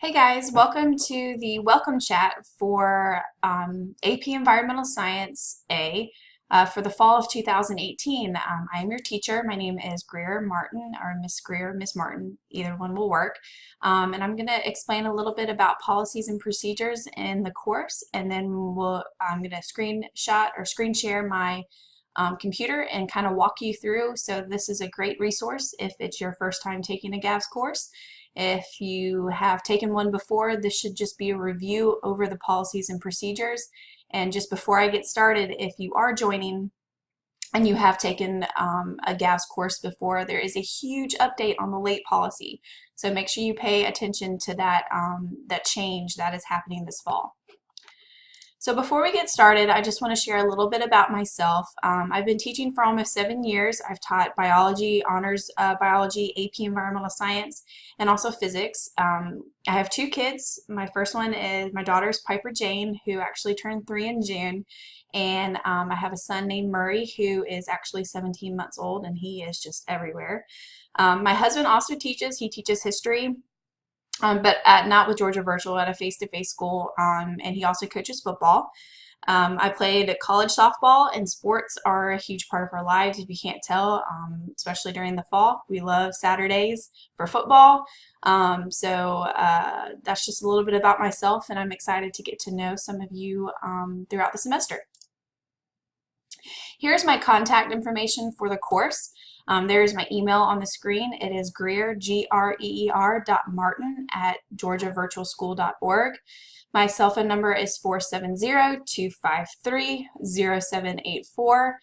Hey guys, welcome to the welcome chat for AP Environmental Science A for the fall of 2018. I am your teacher. My name is Greer Martin, or Miss Greer, Miss Martin, either one will work. And I'm going to explain a little bit about policies and procedures in the course, and then I'm going to screenshot or screen share my computer and kind of walk you through. So this is a great resource if it's your first time taking a GAVS course. If you have taken one before, this should just be a review over the policies and procedures. And just before I get started, if you are joining and you have taken a GAVS course before, there is a huge update on the late policy. So make sure you pay attention to that, that change that is happening this fall. So before we get started, I just want to share a little bit about myself. I've been teaching for almost 7 years. I've taught biology, honors biology, AP Environmental Science, and also physics. I have 2 kids. My first one is, my daughter is Piper Jane, who actually turned 3 in June. And I have a son named Murray, who is actually 17 months old, and he is just everywhere. My husband also teaches. He teaches history. But not with Georgia Virtual, at a face-to-face school, and he also coaches football. I played college softball, and sports are a huge part of our lives, if you can't tell, especially during the fall. We love Saturdays for football. That's just a little bit about myself, and I'm excited to get to know some of you throughout the semester. Here's my contact information for the course. There is my email on the screen. It is Greer, greer.martin@georgiavirtualschool.org. My cell phone number is 470-253-0784.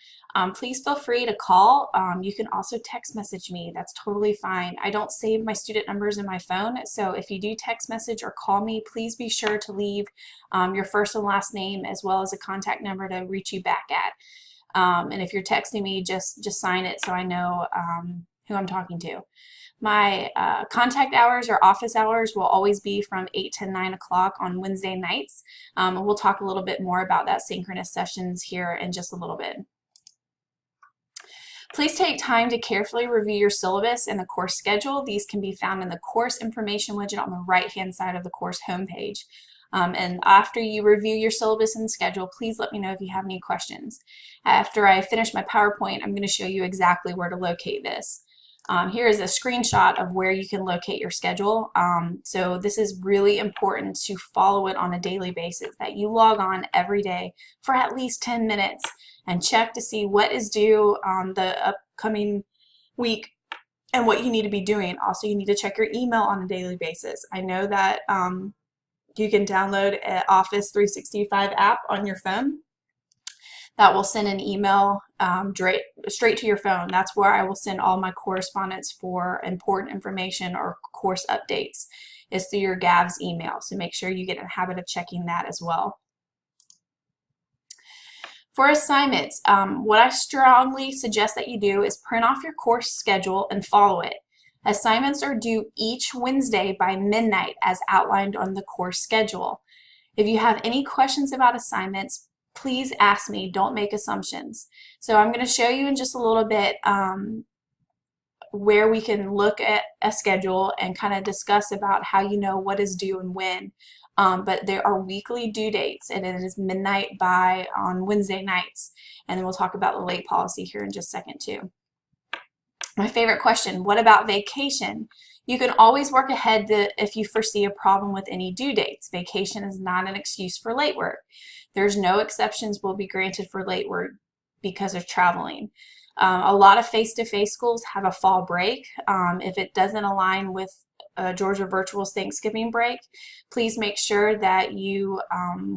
Please feel free to call. You can also text message me. That's totally fine. I don't save my student numbers in my phone, so if you do text message or call me, please be sure to leave your first and last name as well as a contact number to reach you back at. And if you're texting me, just sign it so I know who I'm talking to. My contact hours or office hours will always be from 8 to 9 o'clock on Wednesday nights. We'll talk a little bit more about that synchronous sessions here in just a little bit. Please take time to carefully review your syllabus and the course schedule. These can be found in the course information widget on the right-hand side of the course homepage. And after you review your syllabus and schedule, please let me know if you have any questions. After I finish my PowerPoint, I'm going to show you exactly where to locate this. Here is a screenshot of where you can locate your schedule. So this is really important to follow it on a daily basis, that you log on every day for at least 10 minutes and check to see what is due on the upcoming week and what you need to be doing. Also, you need to check your email on a daily basis. I know that you can download an Office 365 app on your phone that will send an email straight to your phone. That's where I will send all my correspondence for important information or course updates, is through your GAVS email. So make sure you get in the habit of checking that as well. For assignments, what I strongly suggest that you do is print off your course schedule and follow it. Assignments are due each Wednesday by midnight as outlined on the course schedule. If you have any questions about assignments, please ask me. Don't make assumptions. So I'm going to show you in just a little bit where we can look at a schedule and kind of discuss about how you know what is due and when. But there are weekly due dates, and it is midnight on Wednesday nights. And then we'll talk about the late policy here in just a second too. My favorite question, what about vacation? You can always work ahead if you foresee a problem with any due dates. Vacation is not an excuse for late work. There's no exceptions will be granted for late work because of traveling. A lot of face-to-face schools have a fall break. If it doesn't align with Georgia Virtual's Thanksgiving break, please make sure that you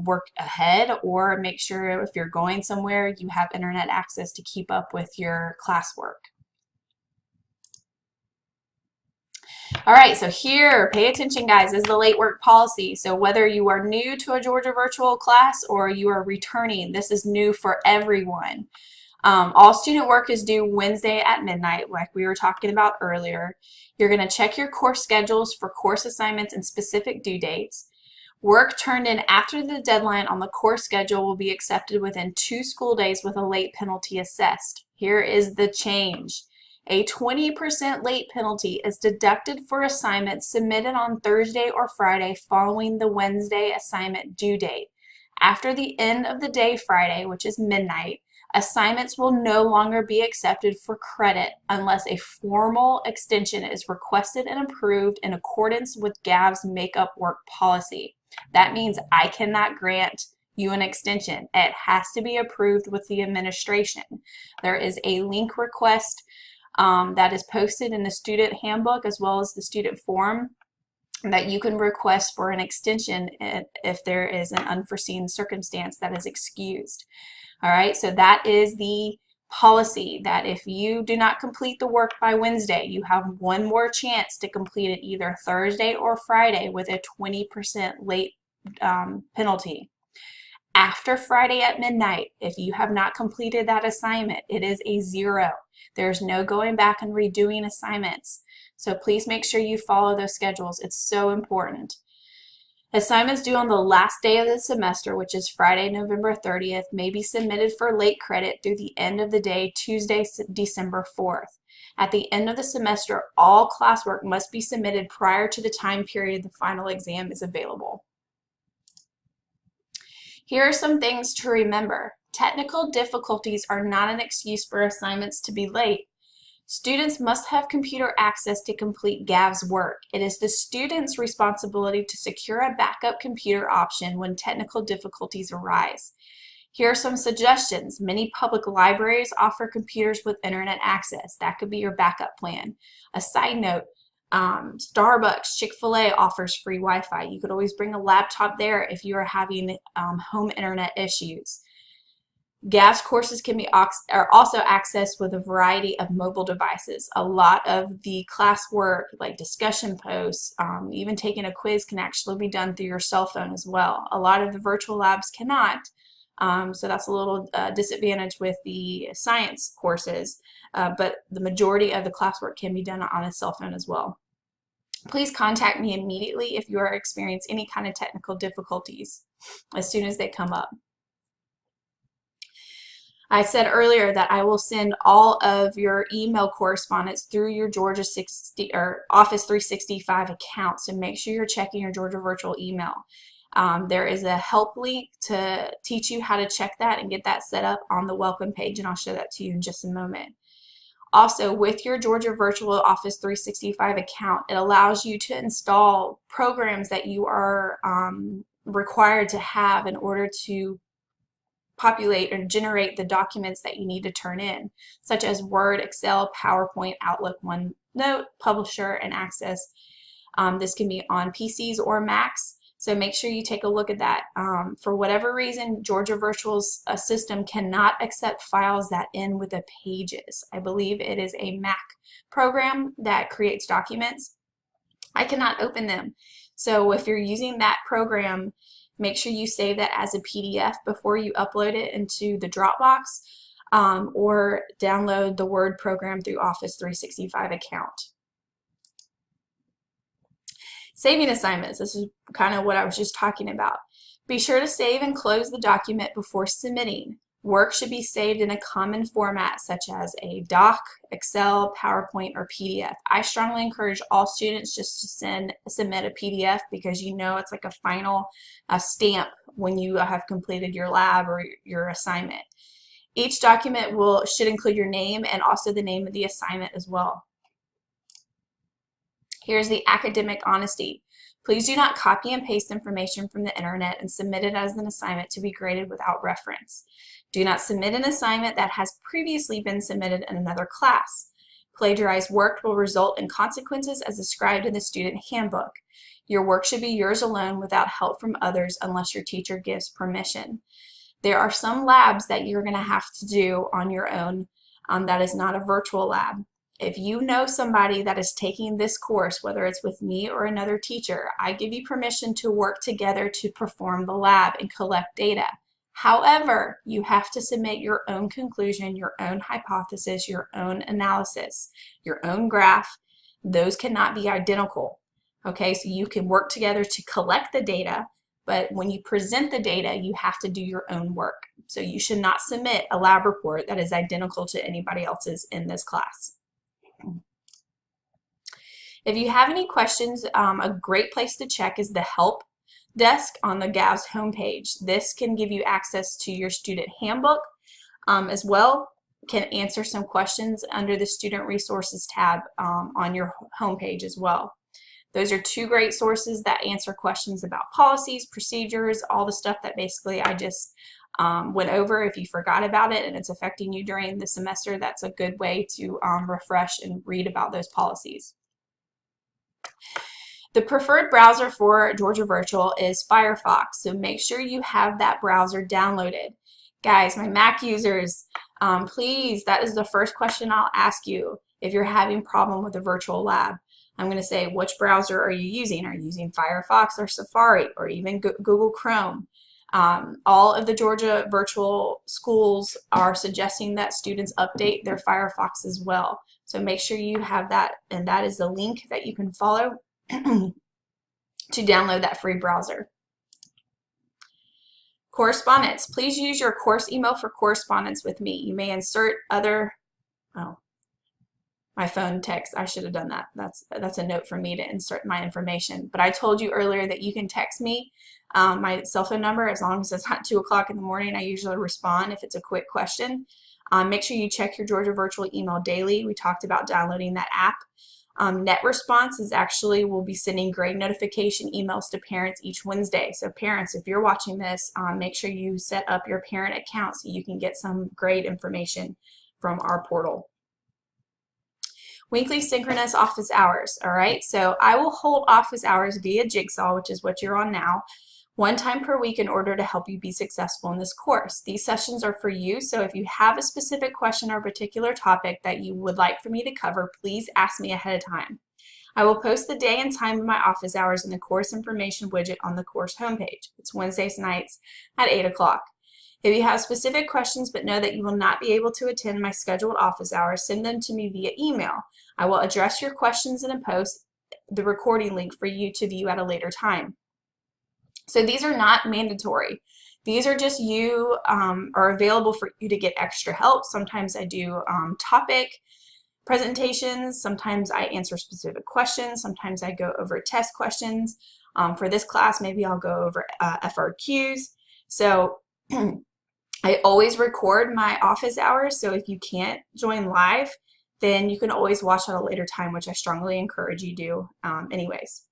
work ahead, or make sure if you're going somewhere you have internet access to keep up with your classwork. All right, so here, pay attention guys, is the late work policy. So whether you are new to a Georgia Virtual class or you are returning, this is new for everyone. All student work is due Wednesday at midnight, like we were talking about earlier. You're going to check your course schedules for course assignments and specific due dates. Work turned in after the deadline on the course schedule will be accepted within 2 school days with a late penalty assessed. Here is the change. A 20% late penalty is deducted for assignments submitted on Thursday or Friday following the Wednesday assignment due date. After the end of the day Friday, which is midnight, assignments will no longer be accepted for credit unless a formal extension is requested and approved in accordance with GAV's make-up work policy. That means I cannot grant you an extension. It has to be approved with the administration. There is a link request that is posted in the student handbook as well as the student forum that you can request for an extension if there is an unforeseen circumstance that is excused. All right, so that is the policy, that if you do not complete the work by Wednesday, you have one more chance to complete it either Thursday or Friday with a 20% late penalty. After Friday at midnight, if you have not completed that assignment, it is a 0. There's no going back and redoing assignments. So please make sure you follow those schedules. It's so important. Assignments due on the last day of the semester, which is Friday, November 30th, may be submitted for late credit through the end of the day, Tuesday, December 4th. At the end of the semester, all classwork must be submitted prior to the time period the final exam is available. Here are some things to remember. Technical difficulties are not an excuse for assignments to be late. Students must have computer access to complete GAV's work. It is the student's responsibility to secure a backup computer option when technical difficulties arise. Here are some suggestions. Many public libraries offer computers with internet access. That could be your backup plan. A side note, Starbucks, Chick-fil-A offers free Wi-Fi. You could always bring a laptop there if you are having home internet issues. GAV's courses can be also accessed with a variety of mobile devices. A lot of the classwork, like discussion posts, even taking a quiz, can actually be done through your cell phone as well. A lot of the virtual labs cannot, so that's a little disadvantage with the science courses, but the majority of the classwork can be done on a cell phone as well. Please contact me immediately if you are experiencing any kind of technical difficulties as soon as they come up. I said earlier that I will send all of your email correspondence through your Georgia Office 365 account, so make sure you're checking your Georgia Virtual email. There is a help link to teach you how to check that and get that set up on the welcome page, and I'll show that to you in just a moment. Also, with your Georgia Virtual Office 365 account, it allows you to install programs that you are required to have in order to populate or generate the documents that you need to turn in, such as Word, Excel, PowerPoint, Outlook, OneNote, Publisher, and Access. This can be on PCs or Macs, so make sure you take a look at that. For whatever reason, Georgia Virtual's system cannot accept files that end with the Pages. I believe it is a Mac program that creates documents. I cannot open them. So if you're using that program, make sure you save that as a PDF before you upload it into the Dropbox, or download the Word program through Office 365 account. Saving assignments, this is kind of what I was just talking about. Be sure to save and close the document before submitting. Work should be saved in a common format such as a doc, Excel, PowerPoint, or PDF. I strongly encourage all students just to submit a PDF because you know it's like a final stamp when you have completed your lab or your assignment. Each document should include your name and also the name of the assignment as well. Here's the academic honesty. Please do not copy and paste information from the internet and submit it as an assignment to be graded without reference. Do not submit an assignment that has previously been submitted in another class. Plagiarized work will result in consequences as described in the student handbook. Your work should be yours alone without help from others unless your teacher gives permission. There are some labs that you're going to have to do on your own that is not a virtual lab. If you know somebody that is taking this course, whether it's with me or another teacher, I give you permission to work together to perform the lab and collect data. However, you have to submit your own conclusion, your own hypothesis, your own analysis, your own graph. Those cannot be identical. Okay, so you can work together to collect the data, but when you present the data, you have to do your own work. So you should not submit a lab report that is identical to anybody else's in this class. If you have any questions, a great place to check is the help desk on the GAVS homepage. This can give you access to your student handbook, as well can answer some questions under the student resources tab on your homepage as well. Those are two great sources that answer questions about policies, procedures, all the stuff that basically I just went over. If you forgot about it and it's affecting you during the semester, that's a good way to refresh and read about those policies. The preferred browser for Georgia Virtual is Firefox, so make sure you have that browser downloaded. Guys, my Mac users, please, that is the first question I'll ask you if you're having a problem with the virtual lab. I'm going to say, which browser are you using? Are you using Firefox or Safari or even Google Chrome? All of the Georgia virtual schools are suggesting that students update their Firefox as well. So make sure you have that, and that is the link that you can follow to download that free browser. Correspondence. Please use your course email for correspondence with me. You may insert other, oh, my phone text, I should have done that. That's a note for me to insert my information. But I told you earlier that you can text me my cell phone number as long as it's not 2 o'clock in the morning. I usually respond if it's a quick question. Make sure you check your Georgia Virtual email daily. We talked about downloading that app. NetResponse is actually, we'll be sending grade notification emails to parents each Wednesday. So parents, if you're watching this, make sure you set up your parent account so you can get some grade information from our portal. Weekly synchronous office hours, all right? So I will hold office hours via Jigsaw, which is what you're on now, 1 time per week in order to help you be successful in this course. These sessions are for you, so if you have a specific question or a particular topic that you would like for me to cover, please ask me ahead of time. I will post the day and time of my office hours in the course information widget on the course homepage. It's Wednesdays nights at 8 o'clock. If you have specific questions but know that you will not be able to attend my scheduled office hours, send them to me via email. I will address your questions in a post, the recording link for you to view at a later time. So these are not mandatory. These are just you are available for you to get extra help. Sometimes I do topic presentations. Sometimes I answer specific questions. Sometimes I go over test questions. For this class, maybe I'll go over FRQs. So I always record my office hours, so if you can't join live, then you can always watch at a later time, which I strongly encourage you do anyways.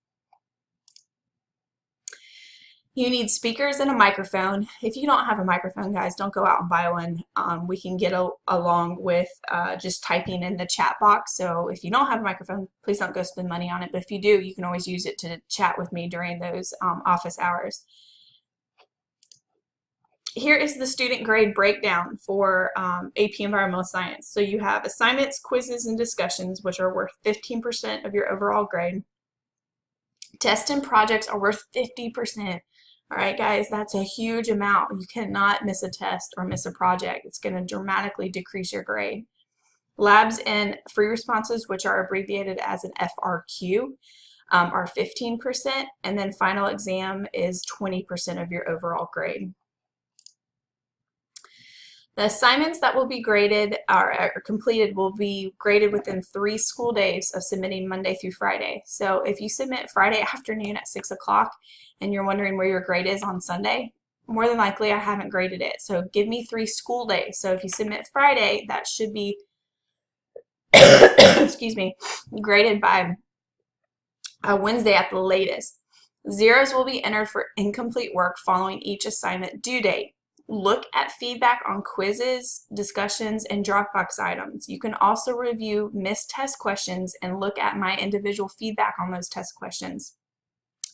You need speakers and a microphone. If you don't have a microphone, guys, don't go out and buy one. We can get along with just typing in the chat box. So if you don't have a microphone, please don't go spend money on it. But if you do, you can always use it to chat with me during those office hours. Here is the student grade breakdown for AP Environmental Science. So you have assignments, quizzes, and discussions, which are worth 15% of your overall grade. Tests and projects are worth 50%. All right, guys, that's a huge amount. You cannot miss a test or miss a project. It's going to dramatically decrease your grade. Labs and free responses, which are abbreviated as an FRQ, are 15%, and then final exam is 20% of your overall grade. The assignments that will be graded or completed will be graded within 3 school days of submitting Monday through Friday. So if you submit Friday afternoon at 6 o'clock and you're wondering where your grade is on Sunday, more than likely I haven't graded it. So give me 3 school days. So if you submit Friday, that should be excuse me, graded by Wednesday at the latest. Zeros will be entered for incomplete work following each assignment due date. Look at feedback on quizzes, discussions, and Dropbox items. You can also review missed test questions and look at my individual feedback on those test questions.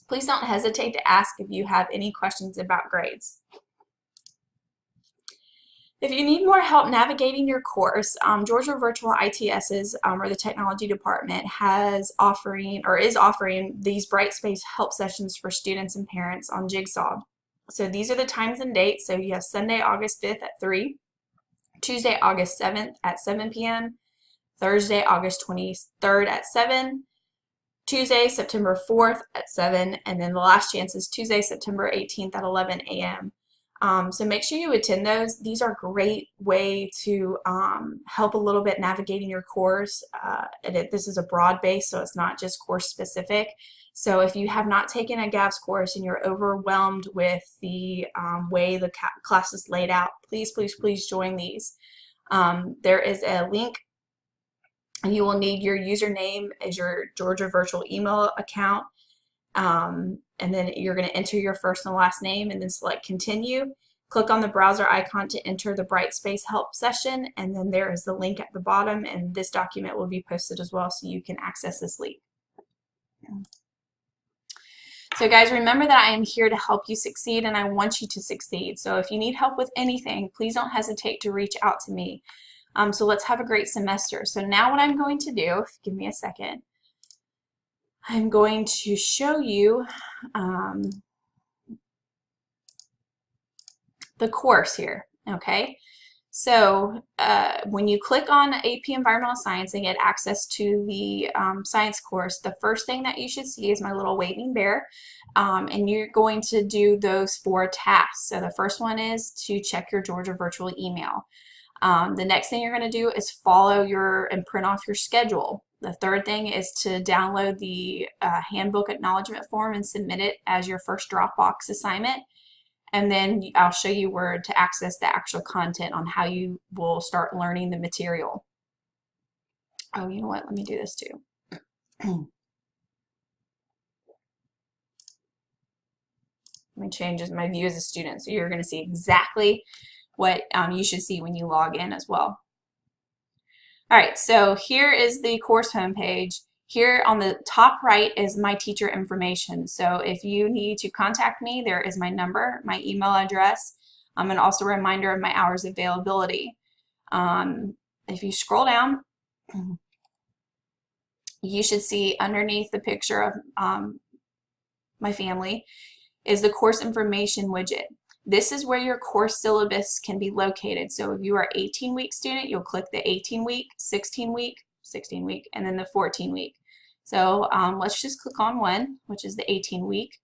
Please don't hesitate to ask if you have any questions about grades. If you need more help navigating your course, Georgia Virtual ITS's or the Technology Department is offering these Brightspace help sessions for students and parents on Jigsaw. So these are the times and dates. So you have Sunday, August 5th at 3, Tuesday, August 7th at 7 p.m., Thursday, August 23rd at 7, Tuesday, September 4th at 7, and then the last chance is Tuesday, September 18th at 11 a.m. So make sure you attend those. These are a great way to help a little bit navigating your course. This is a broad base, so it's not just course specific. So if you have not taken a GAVS course and you're overwhelmed with the way the class is laid out, please, please, please join these. There is a link, and you will need your username as your Georgia Virtual email account. And then you're going to enter your first and last name and then select continue. Click on the browser icon to enter the Brightspace help session, and then there is the link at the bottom, and this document will be posted as well so you can access this link. So guys, remember that I am here to help you succeed, and I want you to succeed. So if you need help with anything, please don't hesitate to reach out to me. So let's have a great semester. So now what I'm going to do, give me a second, I'm going to show you the course here, okay? So when you click on AP Environmental Science and get access to the science course, the first thing that you should see is my little waving bear, and you're going to do those 4 tasks. So the first one is to check your Georgia Virtual email. The next thing you're going to do is follow and print off your schedule. The third thing is to download the handbook acknowledgement form and submit it as your first Dropbox assignment. And then I'll show you where to access the actual content on how you will start learning the material. Oh, you know what? Let me do this too. Let me change my view as a student so you're going to see exactly what you should see when you log in as well. All right, so here is the course homepage. Here on the top right is my teacher information. So if you need to contact me, there is my number, my email address, and also a reminder of my hours availability. If you scroll down, you should see underneath the picture of my family is the course information widget. This is where your course syllabus can be located. So if you are an 18-week student, you'll click the 18-week, 16-week, 16-week, and then the 14-week. So let's just click on one, which is the 18-week.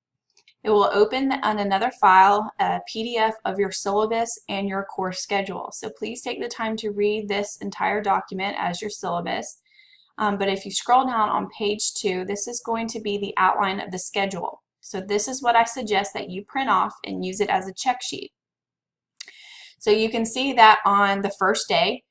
It will open on another file, a PDF of your syllabus and your course schedule. So please take the time to read this entire document as your syllabus. But if you scroll down on page 2, this is going to be the outline of the schedule. So this is what I suggest that you print off and use it as a check sheet. So you can see that on the first day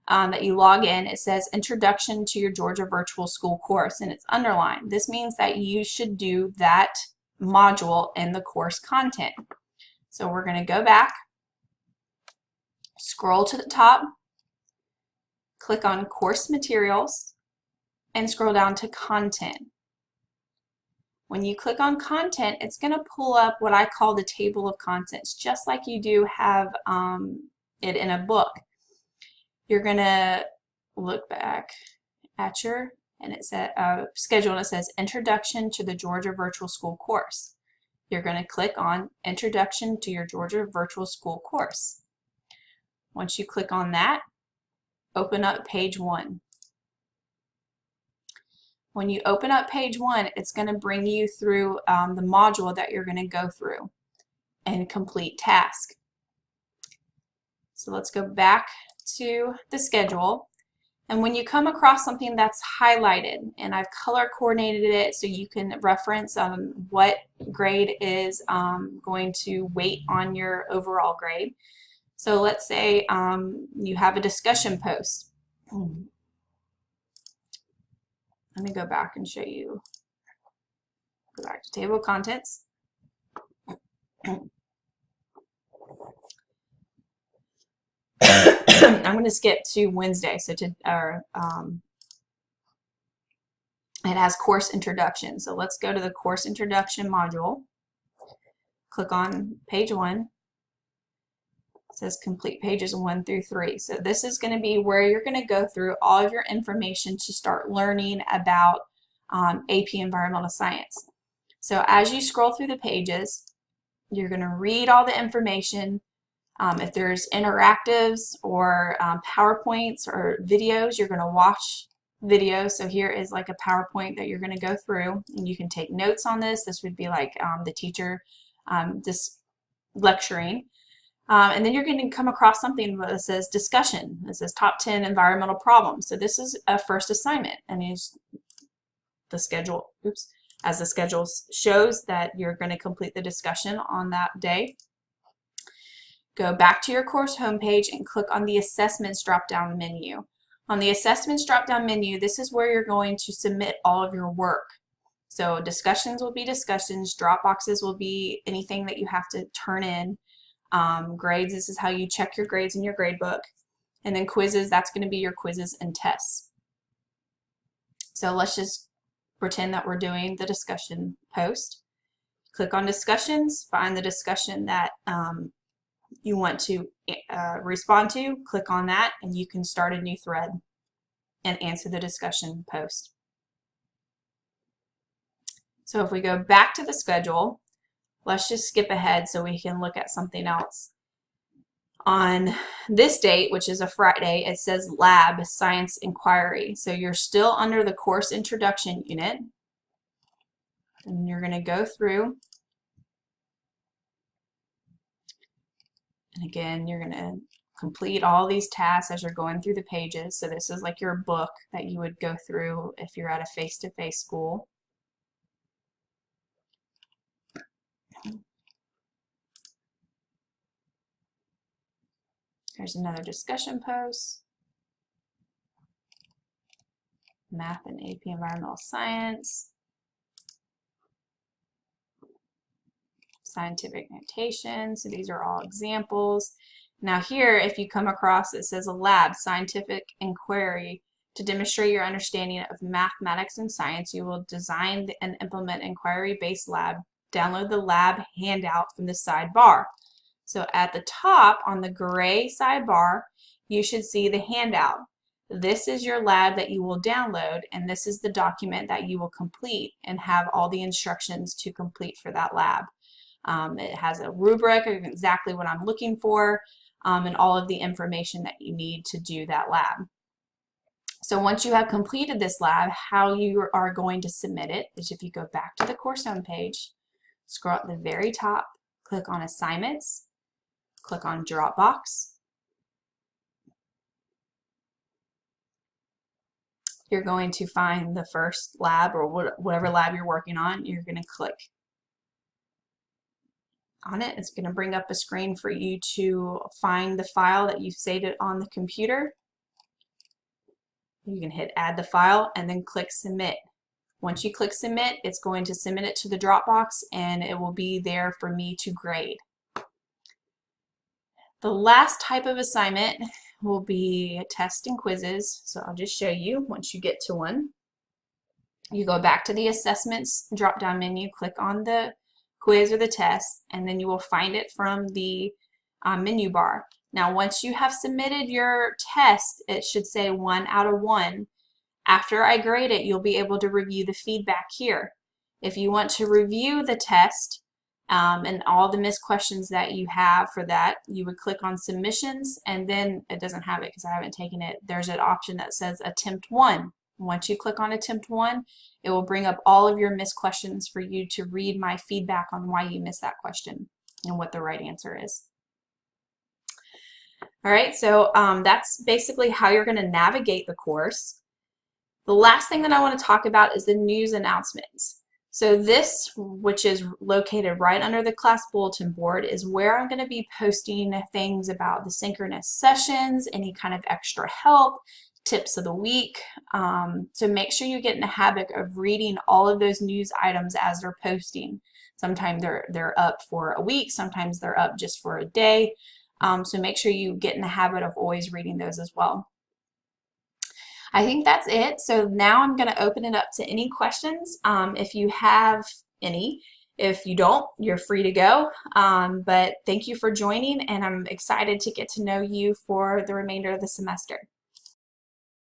that you log in, it says Introduction to your Georgia Virtual School course, and it's underlined. This means that you should do that module in the course content. So we're going to go back, scroll to the top, click on Course Materials, and scroll down to Content. When you click on content, it's going to pull up what I call the table of contents, just like you do have it in a book. You're going to look back at your schedule, and it says Introduction to the Georgia Virtual School course. You're going to click on Introduction to your Georgia Virtual School course. Once you click on that, open up page 1. When you open up page 1, it's going to bring you through the module that you're going to go through and complete task. So let's go back to the schedule. And when you come across something that's highlighted, and I've color coordinated it so you can reference what grade is going to weight on your overall grade. So let's say you have a discussion post. Let me go back and show you. Go back to table of contents. I'm going to skip to Wednesday. So it has course introduction. So let's go to the course introduction module. Click on page 1. It says complete pages 1 through 3. So this is going to be where you're going to go through all of your information to start learning about AP Environmental Science. So as you scroll through the pages, you're going to read all the information. If there's interactives or PowerPoints or videos, you're going to watch videos. So here is like a PowerPoint that you're going to go through, and you can take notes on this. This would be like the teacher just lecturing. And then you're going to come across something that says discussion. It says top 10 environmental problems. So this is a first assignment, and the schedule, as the schedule shows that you're going to complete the discussion on that day. Go back to your course homepage and click on the assessments drop-down menu. On the assessments drop-down menu, this is where you're going to submit all of your work. So discussions will be discussions, drop boxes will be anything that you have to turn in. Grades, this is how you check your grades in your grade book. And then quizzes, that's going to be your quizzes and tests. So let's just pretend that we're doing the discussion post. Click on discussions, find the discussion that you want to respond to, click on that, and you can start a new thread and answer the discussion post. So if we go back to the schedule, let's just skip ahead so we can look at something else. On this date, which is a Friday, it says Lab Science Inquiry. So you're still under the Course Introduction unit. And you're going to go through. And again, you're going to complete all these tasks as you're going through the pages. So this is like your book that you would go through if you're at a face-to-face school. Here's another discussion post. Math and AP Environmental Science. Scientific notation. So these are all examples. Now here, if you come across, it says a lab, scientific inquiry. To demonstrate your understanding of mathematics and science, you will design and implement inquiry-based lab. Download the lab handout from the sidebar. So at the top on the gray sidebar, you should see the handout. This is your lab that you will download, and this is the document that you will complete and have all the instructions to complete for that lab. It has a rubric of exactly what I'm looking for and all of the information that you need to do that lab. So once you have completed this lab, how you are going to submit it is if you go back to the course homepage, scroll at the very top, click on Assignments, click on Dropbox. You're going to find the first lab or whatever lab you're working on. You're going to click on it. It's going to bring up a screen for you to find the file that you've saved it on the computer. You can hit Add the file and then click Submit. Once you click Submit, it's going to submit it to the Dropbox and it will be there for me to grade. The last type of assignment will be tests and quizzes. So I'll just show you once you get to one. You go back to the assessments drop-down menu, click on the quiz or the test, and then you will find it from the menu bar. Now once you have submitted your test, it should say 1 out of 1. After I grade it, you'll be able to review the feedback here. If you want to review the test and all the missed questions that you have for that, you would click on Submissions, and then it doesn't have it because I haven't taken it. There's an option that says Attempt 1. Once you click on Attempt 1, it will bring up all of your missed questions for you to read my feedback on why you missed that question and what the right answer is. All right, so that's basically how you're going to navigate the course. The last thing that I want to talk about is the news announcements. So this, which is located right under the class bulletin board, is where I'm going to be posting things about the synchronous sessions, any kind of extra help, tips of the week. So make sure you get in the habit of reading all of those news items as they're posting. Sometimes they're up for a week, sometimes they're up just for a day. So make sure you get in the habit of always reading those as well. I think that's it. So now I'm going to open it up to any questions if you have any. If you don't, you're free to go. But thank you for joining, and I'm excited to get to know you for the remainder of the semester.